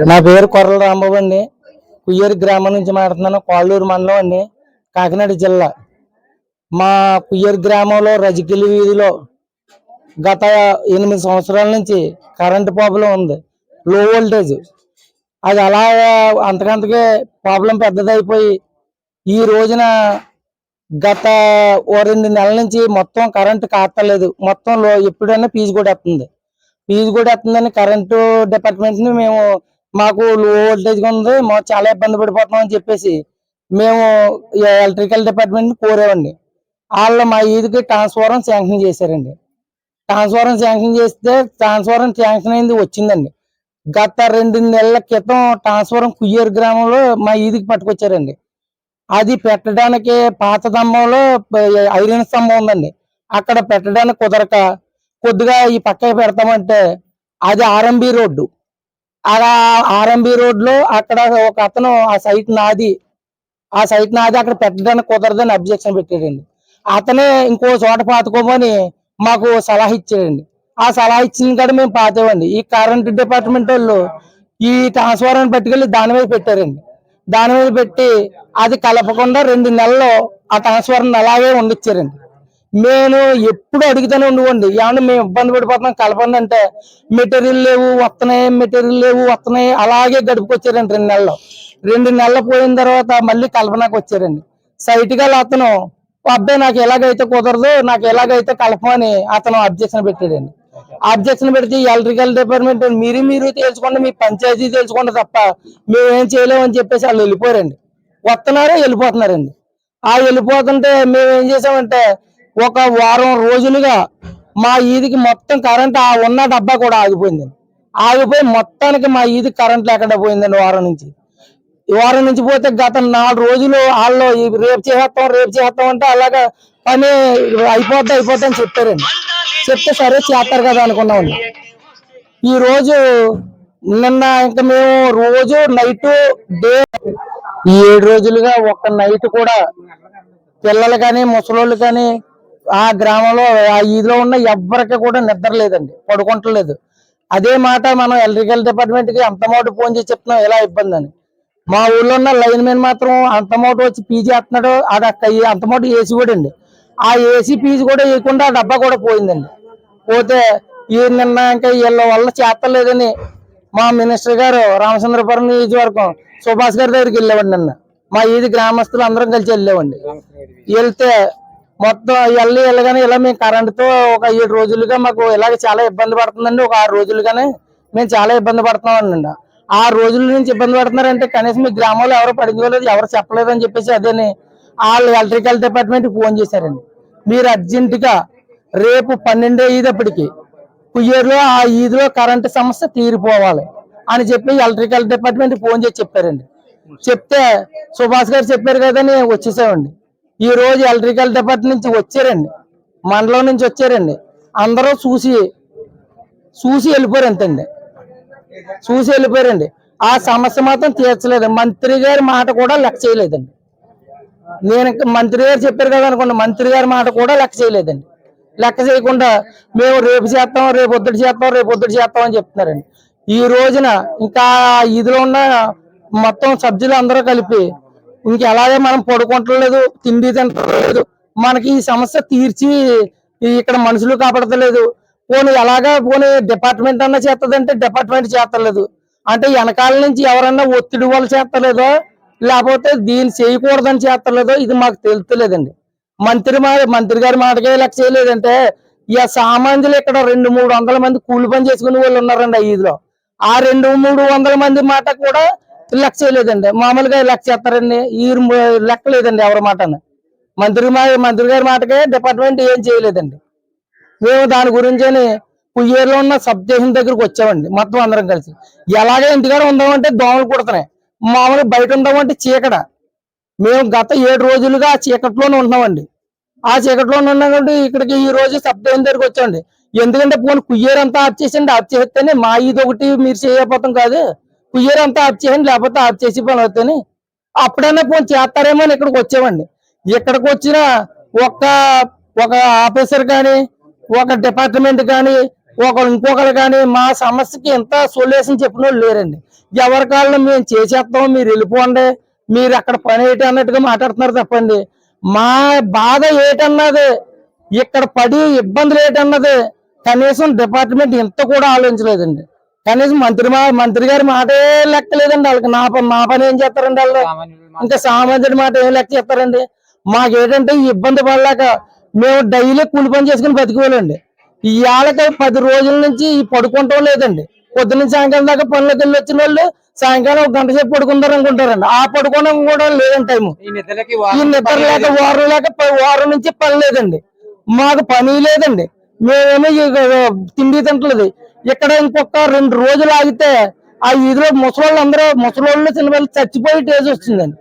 నా పేరు కొర్రల రాంబాబు అండి. కుయ్యేరు గ్రామం నుంచి మాట్లాడుతున్నాను. కోళ్ళూరు మండలం అండి, కాకినాడ జిల్లా. మా కుయ్యేరు గ్రామంలో రజకిలి వీధిలో గత 8 సంవత్సరాల నుంచి కరెంటు ప్రాబ్లం ఉంది. లో వోల్టేజ్ అది అలా అంతకంతకే ప్రాబ్లం పెద్దదైపోయి ఈ రోజున గత 2 నెలల నుంచి మొత్తం కరెంటు కాస్తలేదు. మొత్తం ఎప్పుడైనా ఫీజు కూడా వస్తుందని కరెంటు డిపార్ట్మెంట్ ని మాకు లో వోల్టేజ్ ఉంది, మాకు చాలా ఇబ్బంది పడిపోతున్నాం అని చెప్పేసి మేము ఎలక్ట్రికల్ డిపార్ట్మెంట్ ని కోరామండి. వాళ్ళు మా ఈదికి ట్రాన్స్ఫారం శాంక్షన్ చేశారండి. ట్రాన్స్ఫారం శాంక్షన్ చేస్తే ట్రాన్స్ఫారం శాంక్షన్ అయింది వచ్చిందండి. గత 2 నెలల క్రితం ట్రాన్స్ఫారం కుయ్యేరు గ్రామంలో మా ఈదికి పట్టుకొచ్చారండి. అది పెట్టడానికి పాత స్తంభంలో ఐరన్ స్తంభం ఉందండి, అక్కడ పెట్టడానికి కుదరక కొద్దిగా ఈ పక్కకి పెడతామంటే అది ఆర్ఎంబి రోడ్డు. అలా ఆర్ఎంబి రోడ్లో అక్కడ ఒక అతను ఆ సైట్ నాది అక్కడ పెట్టడానికి కుదరదని అబ్జెక్షన్ పెట్టాడండి. అతనే ఇంకో చోట పాతుకోమని మాకు సలహా ఇచ్చాడండి. ఆ సలహా ఇచ్చిన కాడ మేము పాతేవండి. ఈ కరెంట్ డిపార్ట్మెంట్ వాళ్ళు ఈ ట్రాన్స్ఫార్మర్ పట్టుకెళ్ళి దాని మీద పెట్టారండి. దాని మీద పెట్టి అది కలపకుండా 2 నెలల్లో ఆ ట్రాన్స్ఫార్మర్ అలాగే ఉండిచ్చారండి. మేము ఎప్పుడు అడుగుతూనే ఉండవండి, ఏమన్నా మేము ఇబ్బంది పడిపోతున్నాం కలపండి అంటే మెటీరియల్ లేవు వస్తున్నాయి అలాగే గడుపుకొచ్చారండి. 2 నెలలు పోయిన తర్వాత మళ్ళీ కల్పనకు వచ్చారండి. సైట్ గా అతను అబ్బాయి నాకు ఎలాగైతే కుదరదు, నాకు ఎలాగైతే కలపమని అతను అబ్జెక్షన్ పెట్టాడండి. అబ్జెక్షన్ పెడితే ఎలక్ట్రికల్ డిపార్ట్మెంట్ మీరు తెలుసుకోండి, మీ పంచాయతీ తెలుసుకోండి తప్ప మేమేం చేయలేమని చెప్పేసి వాళ్ళు వెళ్ళిపోయారండి. వెళ్ళిపోతున్నారండి. ఆ వెళ్ళిపోతుంటే మేము ఏం చేసామంటే ఒక వారం రోజులుగా మా ఈదికి మొత్తం కరెంట్ ఉన్న డబ్బా కూడా ఆగిపోయి మొత్తానికి మా ఈది కరెంట్ లేకుండా పోయిందండి. వారం నుంచి పోతే గత 4 రోజులు వాళ్ళు రేపు చేస్తాం అంటే అలాగా పని అయిపోద్ది అని చెప్పారండి. చెప్తే సరే చేస్తారు కదా అనుకున్నామండి. ఈ రోజు నిన్న ఇంకా మేము రోజు నైట్ డే 7 రోజులుగా ఒక్క నైట్ కూడా పిల్లలు కానీ ముసలోళ్ళు కానీ ఆ గ్రామంలో ఆ ఈదిలో ఉన్న ఎవ్వరికి కూడా నిద్ర లేదండి, పడుకుంటలేదు. అదే మాట మనం ఎలక్ట్రికల్ డిపార్ట్మెంట్ కి అంత మాట ఫోన్ చేసి చెప్తున్నాం ఎలా ఇబ్బంది అని. మా ఊళ్ళో ఉన్న లైన్ మెన్ మాత్రం అంత మాట వచ్చి పీజీ వేస్తున్నాడు, అంత మాట ఏసీ కూడా అండి. ఆ ఏసీ పీజీ కూడా వేయకుండా ఆ డబ్బా కూడా పోయిందండి. పోతే నిన్న ఇంకా వీళ్ళ వల్ల చేస్తలేదని మా మినిస్టర్ గారు రామచంద్రపురం నియోజకవర్గం సుభాష్ గారి దగ్గరికి వెళ్ళేవాడి. నిన్న మా ఈది గ్రామస్తులు అందరం కలిసి వెళ్ళేవండి. వెళ్తే మొత్తం వెళ్ళగానే ఇలా మేము కరెంటుతో ఒక 7 రోజులుగా మాకు ఇలాగ చాలా ఇబ్బంది పడుతుందండి. ఒక 6 రోజులుగానే మేము చాలా ఇబ్బంది పడుతున్నామండి. 6 రోజుల నుంచి ఇబ్బంది పడుతున్నారంటే కనీసం మీ గ్రామంలో ఎవరు పడించుకోలేదు, ఎవరు చెప్పలేదు అని చెప్పేసి అదేని వాళ్ళు ఎలక్ట్రికల్ డిపార్ట్మెంట్ ఫోన్ చేశారండి. మీరు అర్జెంటుగా రేపు 12 అయ్యేటప్పటికి కుయ్యేరులో ఆ ఈదిలో కరెంటు సమస్య తీరిపోవాలి అని చెప్పి ఎలక్ట్రికల్ డిపార్ట్మెంట్ ఫోన్ చేసి చెప్పారండి. చెప్తే సుభాష్ గారు చెప్పారు కదని వచ్చేసామండి. ఈ రోజు ఎలక్ట్రికల్ డిపార్ట్మెంట్ నుంచి వచ్చారండి, మండలం నుంచి వచ్చారండి. అందరూ చూసి వెళ్ళిపోయారండి. ఆ సమస్య మాత్రం తీర్చలేదు. మంత్రి గారి మాట కూడా లెక్క చేయలేదండి. నేను మంత్రి గారు చెప్పారు కదా అనుకోండి, మంత్రి గారి మాట కూడా లెక్క చేయలేదండి. లెక్క చేయకుండా మేము రేపు ఒత్తిడి చేస్తాం అని చెప్తున్నారండి. ఈ రోజున ఇంకా ఇదిలో ఉన్న మొత్తం సభ్యులు అందరూ కలిపి ఇంకెలాగే మనం పడుకుంటలేదు, తిండి తింటలేదు, మనకి ఈ సమస్య తీర్చి ఇక్కడ మనుషులు కాపాడతలేదు. పోనీ డిపార్ట్మెంట్ అన్నా చేస్తుందంటే డిపార్ట్మెంట్ చేస్తలేదు. అంటే వెనకాల నుంచి ఎవరన్నా ఒత్తిడి వల్ల చేస్తలేదో లేకపోతే దీన్ని చేయకూడదని చేస్తలేదో ఇది మాకు తెలుస్తలేదండి. మంత్రి గారి మాటకే లెక్క చేయలేదంటే ఇక సామాన్యులు ఇక్కడ 200-300 మంది కూలి పని చేసుకునే వాళ్ళు ఉన్నారండి ఈదిలో. ఆ 200-300 మంది మాట కూడా లెక్క చేయలేదండి. మామూలుగా లెక్క చేస్తారండి, ఈ లెక్క లేదండి ఎవరి మాట. మంత్రి గారి మాటకే డిపార్ట్మెంట్ ఏం చేయలేదండి. మేము దాని గురించి కుయ్యేరులో ఉన్న సబ్ స్టేషన్ దగ్గరకు వచ్చామండి. మొత్తం అందరం కలిసి ఎలాగే ఇంటికాడ ఉందామంటే దోమలు కుడుతున్నాయి, మామూలుగా బయట ఉందామంటే చీకట. మేము గత 7 రోజులుగా ఆ చీకట్లోనే ఉన్నామండి. ఆ చీకట్లోనే ఉన్నాం కాబట్టి ఇక్కడికి ఈ రోజు సబ్ స్టేషన్ దగ్గరికి వచ్చామండి. ఎందుకంటే పోనీ కుయ్యేరు అంతా ఆఫ్ చేస్తేనే మా ఇది ఒకటి మీరు చేయకపోతాం కాదు, కుయ్యేరు అంతా ఆఫ్ చేయండి, లేకపోతే ఆఫ్ చేసి పని అవుతాయని అప్పుడైనా పోనీ చేస్తారేమో అని ఇక్కడికి వచ్చామండి. ఇక్కడికి వచ్చిన ఒక ఆఫీసర్ కానీ ఒక డిపార్ట్మెంట్ కానీ ఇంకొకరు కానీ మా సమస్యకి ఎంత సొల్యూషన్ చెప్పిన వాళ్ళు లేరండి. ఎవరి కాళ్ళని మేము చేసేస్తాం, మీరు వెళ్ళిపోండి, మీరు అక్కడ పని ఏంటి అన్నట్టుగా మాట్లాడుతున్నారు తప్పండి. మా బాధ ఏటన్నది, ఇక్కడ పడి ఇబ్బందులు ఏటన్నది కనీసం డిపార్ట్మెంట్ ఇంత కూడా ఆలోచించలేదండి. కనీసం మంత్రి గారి మాట లెక్కలేదండి. వాళ్ళకి మా పని ఏం చేస్తారండి వాళ్ళు? ఇంకా సామాన్యుడి మాట ఏం లెక్క చేస్తారండి? మాకేంటంటే ఈ ఇబ్బంది పడలేక మేము డైలీ కూలి పని చేసుకుని బతికేవాళ్ళండి. ఈ ఏళ్ళకి 10 రోజుల నుంచి పడుకుంటాం లేదండి. పొద్దున్న సాయంకాలం దాకా పనులకు వెళ్ళి వచ్చిన వాళ్ళు సాయంకాలం 1 గంట సేపు పడుకుంటారు అనుకుంటారండి. ఆ పడుకోవడం కూడా లేదండి టైము. ఈ నిద్ర లేక వారం నుంచి పని లేదండి. మాకు పని లేదండి. మేమేమో తిండి తింటలేదు. ఇక్కడ ఇంకొక 2 రోజులు ఆగితే ఆ వీధిలో ముసలోళ్ళు చిన్నపిల్లలు చచ్చిపోయే టేజ్ వచ్చిందండి.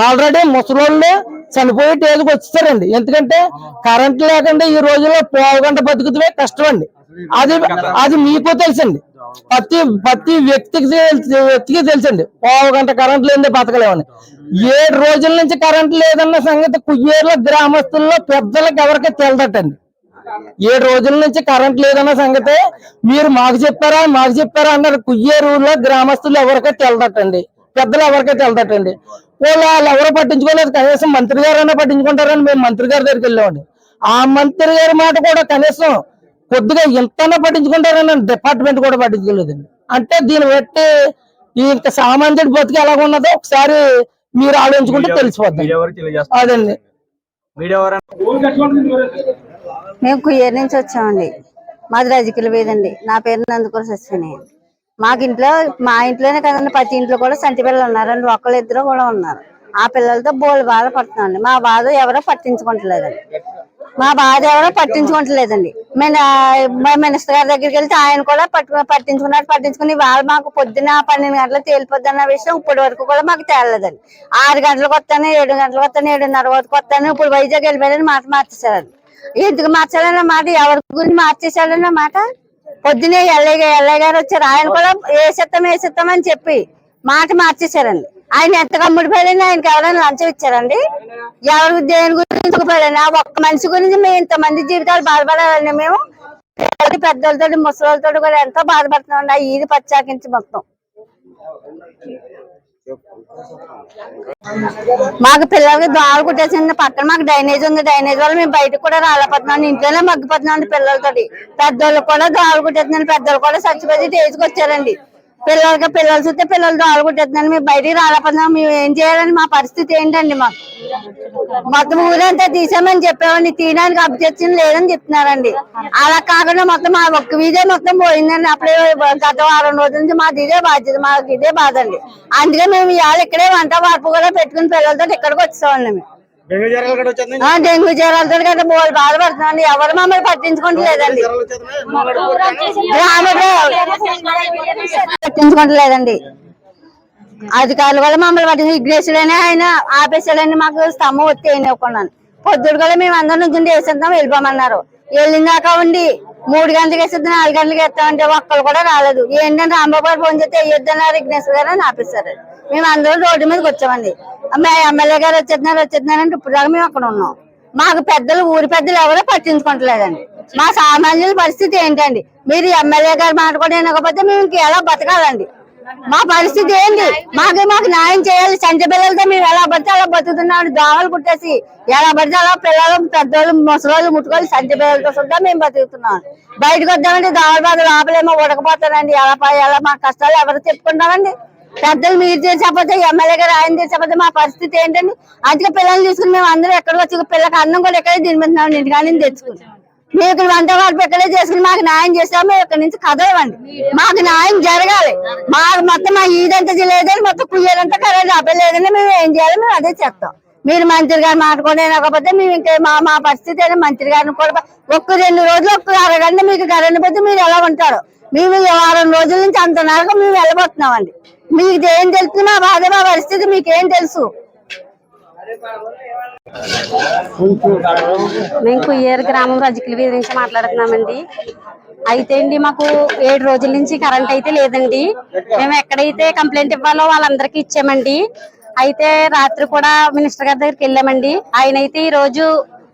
ఆల్రెడీ ముసలోళ్ళు చనిపోయే టేజ్కి వచ్చేసారండి. ఎందుకంటే కరెంట్ లేకుండా ఈ రోజుల్లో 1/2 గంట బతుకుతే కష్టం అండి. అది మీకు తెలుసండి. ప్రతి వ్యక్తికి తెలుసండి. 1/2 గంట కరెంట్ లేదే బతకలేమని. 7 రోజుల నుంచి కరెంట్ లేదన్న సంగతి కుయ్యేరులో గ్రామస్తుల్లో పెద్దలకు ఎవరికి తెలదటండి. 7 రోజుల నుంచి కరెంట్ లేదన్న సంగతి మీరు మాకు చెప్పారా అన్నారు. కుయ్యేరులో గ్రామస్తులు ఎవరికీ తెలదటండి, పెద్దలు ఎవరికీ తెలదటండి. వాళ్ళు ఎవరో పట్టించుకోలేదు. కనీసం మంత్రి గారైనా పట్టించుకుంటారని మేము మంత్రి గారి దగ్గరికి వెళ్ళామండి. ఆ మంత్రి గారి మాట కూడా కనీసం కొద్దిగా ఎంతైనా పట్టించుకుంటారని డిపార్ట్మెంట్ కూడా పట్టించుకోలేదండి. అంటే దీన్ని బట్టి ఇంకా సామాన్యుడి బతికి ఎలాగ ఉన్నదో ఒకసారి మీరు ఆలోచించుకుంటే తెలిసిపోతుంది. అదండి. మేము కుయ్యేరు నుంచి వచ్చామండి. మాది రజికల వీధండి. నా పేరు నందుకూర సస్విని. మా ఇంట్లోనే కదండి, ప్రతి ఇంట్లో కూడా సంటి పిల్లలు ఉన్నారండి. 1-2 కూడా ఉన్నారు. ఆ పిల్లలతో బోలు బాధపడుతున్నాండి. మా బాధ ఎవరో పట్టించుకుంటలేదండి. మేము మినిస్టర్ గారి దగ్గరికి వెళ్తే ఆయన కూడా పట్టించుకుని వాళ్ళు మాకు పొద్దున్న 12 గంటలకు తేలిపోద్ది అన్న విషయం ఇప్పటి వరకు కూడా మాకు తేలలేదండి. 6 గంటలకు వస్తాను, 7 గంటలకు వస్తాను, 7:30 వరకు వస్తాను. ఇప్పుడు వైజాగ్ వెళ్ళిపోయారని మాట మార్చేశారండి. ఎందుకు మార్చాలన్న మాట, ఎవరి గురించి మార్చేశాడన్న మాట. పొద్దునే ఎల్లయ్య గారు వచ్చారు. ఆయన కూడా వేసేస్తాం అని చెప్పి మాట మార్చేశారండి. ఆయన ఎంత కమ్ముడిపోయాడని ఆయనకి ఎవరైనా లంచం ఇచ్చారండి? ఎవరు దేని గురించి పోయాడని? ఆ ఒక్క మనిషి గురించి మేము ఇంతమంది జీవితాలు బాధపడాలండి. మేము పెద్దలతో ముసలితో కూడా ఎంతో బాధపడుతున్నామండి. ఆ ఈది పచ్చాకించి మొత్తం మాకు పిల్లలకి దోవలు కుట్టేసింది. పక్కన మాకు డ్రైనేజ్ ఉంది. డ్రైనేజ్ వల్ల మేము బయటకు కూడా రాలేకపోతున్నాం. ఇంట్లోనే మగ్గిపోతున్నాం పిల్లలతోటి. పెద్దోళ్ళు కూడా దోవలు కుట్టేస్తున్నాను. పెద్దోళ్ళు కూడా చచ్చిపోయి టేజ్కి వచ్చారండి. పిల్లలు చూస్తే పిల్లలు దోవలు కుట్టేస్తున్నాను. మేము బయటికి రాలేకపోతున్నాం. మేము ఏం చేయాలని మా పరిస్థితి ఏంటండి? మాకు మొత్తం ఊరంతా తీసామని చెప్పామండి. తీయడానికి అభ్యర్థన లేదని చెప్తున్నారండి. అలా కాకుండా మొత్తం మా ఒక్క వీధే మొత్తం పోయిందండి. అప్పుడే గత వారం రోజుల నుంచి మాది ఇదే బాధ్యత, మాకు ఇదే బాధ అండి. అందుకే మేము ఇవాళ ఇక్కడే వంట వార్పు కూడా పెట్టుకుని పిల్లలతో ఇక్కడికి వచ్చామండి. మేము డెంగ్యూ జ్వరాలతో కదా బోల్ బాధపడుతున్నాండి. ఎవరు మమ్మల్ని పట్టించుకుంటలేదండి. అధికారులు కూడా మమ్మల్ని పట్టించి విఘ్నేశ్వరులైనా ఆయన ఆపేసాడని మాకు స్తంభం వచ్చి వేయనివ్వకున్నాను. పొద్దుడు కూడా మేము అందరం నుంచి వేసేద్దాం వెళ్ళిపోమన్నారు. వెళ్ళిందాకా ఉండి 3 గంటలకు వేసేద్దాం, 4 గంటలకు వేస్తామంటే ఒక్కరు కూడా రాలేదు. ఏంటంటే రాంబాబు గారు ఫోన్ చేస్తే వేయొద్దన్నారు, విఘ్నేశ్వర గారు అని ఆపేశారు. మేము అందరం రోడ్డు మీదకి వచ్చామండి. ఎమ్మెల్యే గారు వచ్చేస్తున్నారంటే ఇప్పుడు దాకా మేము అక్కడ ఉన్నాం. మాకు ఊరి పెద్దలు ఎవరో పట్టించుకుంటలేదండి. మా సామాన్యుల పరిస్థితి ఏంటండి? మీరు ఎమ్మెల్యే గారు మాట కూడా వినకపోతే మేము ఇంకెలా బతకాలండి? మా పరిస్థితి ఏంటి? మాకు న్యాయం చేయాలి. సంచ పిల్లలతో మేము ఎలా పడితే అలా బతుకుతున్నాం. దోమలు కుట్టేసి ఎలా పడితే అలా పిల్లలు, పెద్దోళ్ళు, ముసలోళ్ళు ముట్టుకొని సంచ పిల్లలతో సుద్దా మేము బతుకుతున్నాం. బయటకు వద్దామంటే దోమల బాధ లోపలేమో ఉడకపోతారండి. ఎలా మా కష్టాలు ఎవరు చెప్పుకుంటామండి? పెద్దలు మీరు తీర్చకపోతే, ఎమ్మెల్యే గారు ఆయన తీర్చకపోతే మా పరిస్థితి ఏంటండి? అందుకే పిల్లల్ని తీసుకుని మేము అందరూ ఎక్కడికి వచ్చి పిల్లలకి అన్నం కూడా ఎక్కడే తినిపిస్తున్నాం. ఇంటికాని తెచ్చుకుని మేము ఇక్కడ వంట వార్పు ఎక్కడే చేసుకుని మాకు న్యాయం చేస్తాము. మేము ఇక్కడ నుంచి కదలవండి. మాకు న్యాయం జరగాలి. మాకు మొత్తం మా ఈదంతా లేదని మొత్తం కుయ్యాలంతా కరెంట్ ఆపలేదని మేము ఏం చేయాలి? మేము అదే చేస్తాం. మీరు మంత్రి గారు మాట కూడా వినకపోతే మేము ఇంకా మా పరిస్థితి అయినా మంత్రి గారిని కూడా ఒక్క 2 రోజులు ఒక్క అరగంట మీకు కరెంట్ పోతే మీరు ఎలా ఉంటారు? మేము 4 రోజుల నుంచి అంత నరకం మేము వెళ్ళబోతున్నామండి. మీకు ఏం తెలుసు? మా బాధ, మా పరిస్థితి మీకేం తెలుసు? మేము కుయ్యేరు గ్రామం రజికల వీధి నుంచి మాట్లాడుతున్నామండి. అయితే అండి మాకు 7 రోజుల నుంచి కరెంట్ అయితే లేదండి. మేము ఎక్కడైతే కంప్లైంట్ ఇవ్వాలో వాళ్ళందరికీ ఇచ్చామండి. అయితే రాత్రి కూడా మినిస్టర్ గారి దగ్గరికి వెళ్ళామండి. ఆయన అయితే ఈ రోజు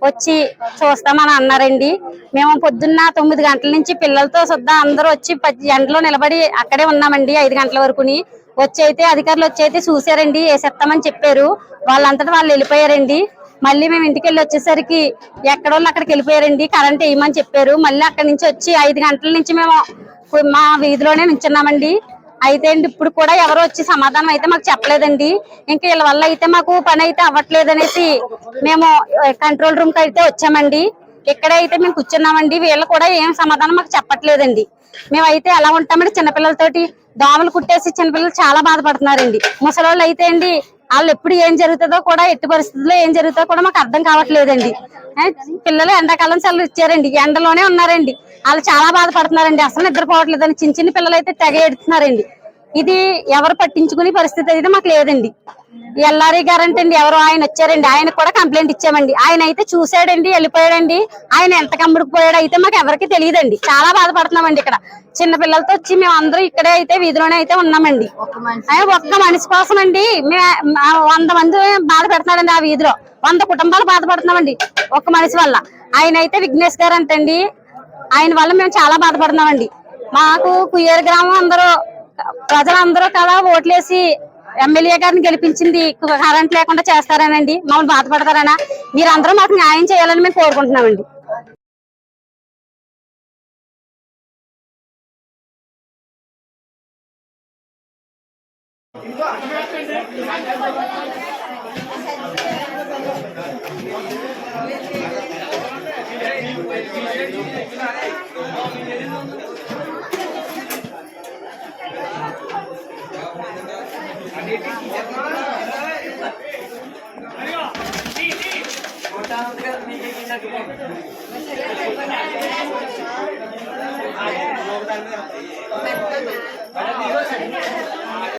వచ్చి చూస్తామని అన్నారండి. మేము పొద్దున్న 9 గంటల నుంచి పిల్లలతో సుద్దా అందరూ వచ్చి ఎండలో నిలబడి అక్కడే ఉన్నామండి 5 గంటల వరకుని. వచ్చి అయితే అధికారులు వచ్చి అయితే చూసారండి, వేసేస్తామని చెప్పారు. వాళ్ళంతటా వాళ్ళు వెళ్ళిపోయారండి. మళ్ళీ మేము ఇంటికి వెళ్ళి వచ్చేసరికి ఎక్కడోళ్ళు అక్కడికి వెళ్ళిపోయారండి. కరెంట్ వేయమని చెప్పారు. మళ్ళీ అక్కడి నుంచి వచ్చి 5 గంటల నుంచి మేము మా వీధిలోనే నించున్నామండి. అయితే అండి ఇప్పుడు కూడా ఎవరు వచ్చి సమాధానం అయితే మాకు చెప్పలేదండి. ఇంకా వీళ్ళ వల్ల అయితే మాకు పని అయితే అవ్వట్లేదు అనేసి మేము కంట్రోల్ రూమ్ కి అయితే వచ్చామండి. ఇక్కడే అయితే మేము కూర్చున్నామండి. వీళ్ళు కూడా ఏం సమాధానం మాకు చెప్పట్లేదండి. మేమైతే ఎలా ఉంటామండి, చిన్నపిల్లలతోటి దోమలు కుట్టేసి చిన్నపిల్లలు చాలా బాధపడుతున్నారండి. ముసలోళ్ళు అయితే అండి వాళ్ళు ఎప్పుడు ఏం జరుగుతుందో కూడా, ఎట్టి పరిస్థితుల్లో ఏం జరుగుతుందో కూడా మాకు అర్థం కావట్లేదండి. పిల్లలు ఎండాకాలం సెలవు ఇచ్చారండి, ఎండలోనే ఉన్నారండి. వాళ్ళు చాలా బాధపడుతున్నారండి. అసలు నిద్రపోవట్లేదని చిన్న చిన్న పిల్లలు అయితే తెగ ఎడుతున్నారండి. ఇది ఎవరు పట్టించుకునే పరిస్థితి అయితే మాకు లేదండి. ఎల్ఆర్ఈ గారంటే అండి ఎవరు ఆయన వచ్చారండి, ఆయన కూడా కంప్లైంట్ ఇచ్చామండి. ఆయన అయితే చూసాడండి, వెళ్ళిపోయాడండి. ఆయన ఎంత కమ్ముడిపోయాడు అయితే మాకు ఎవరికి తెలియదండి. చాలా బాధపడుతున్నామండి. ఇక్కడ చిన్న పిల్లలతో వచ్చి మేము అందరూ ఇక్కడే అయితే వీధిలోనే అయితే ఉన్నామండి. ఒక్క మనిషి కోసం అండి 100 మంది బాధ పెడుతున్నాడండి. ఆ వీధిలో 100 కుటుంబాలు బాధపడుతున్నామండి ఒక్క మనిషి వల్ల. ఆయన అయితే విఘ్నేష్ గారు అంటండి, ఆయన వల్ల మేము చాలా బాధపడుతున్నామండి. మాకు కుయ్యేరు గ్రామం అందరూ ప్రజలందరూ కదా ఓట్లేసి ఎమ్మెల్యే గారిని గెలిపించింది కరెంట్ లేకుండా చేస్తారనండి, మమ్మల్ని బాధపడతారనా. మీరందరూ మాకు న్యాయం చేయాలని మేము కోరుకుంటున్నామండి.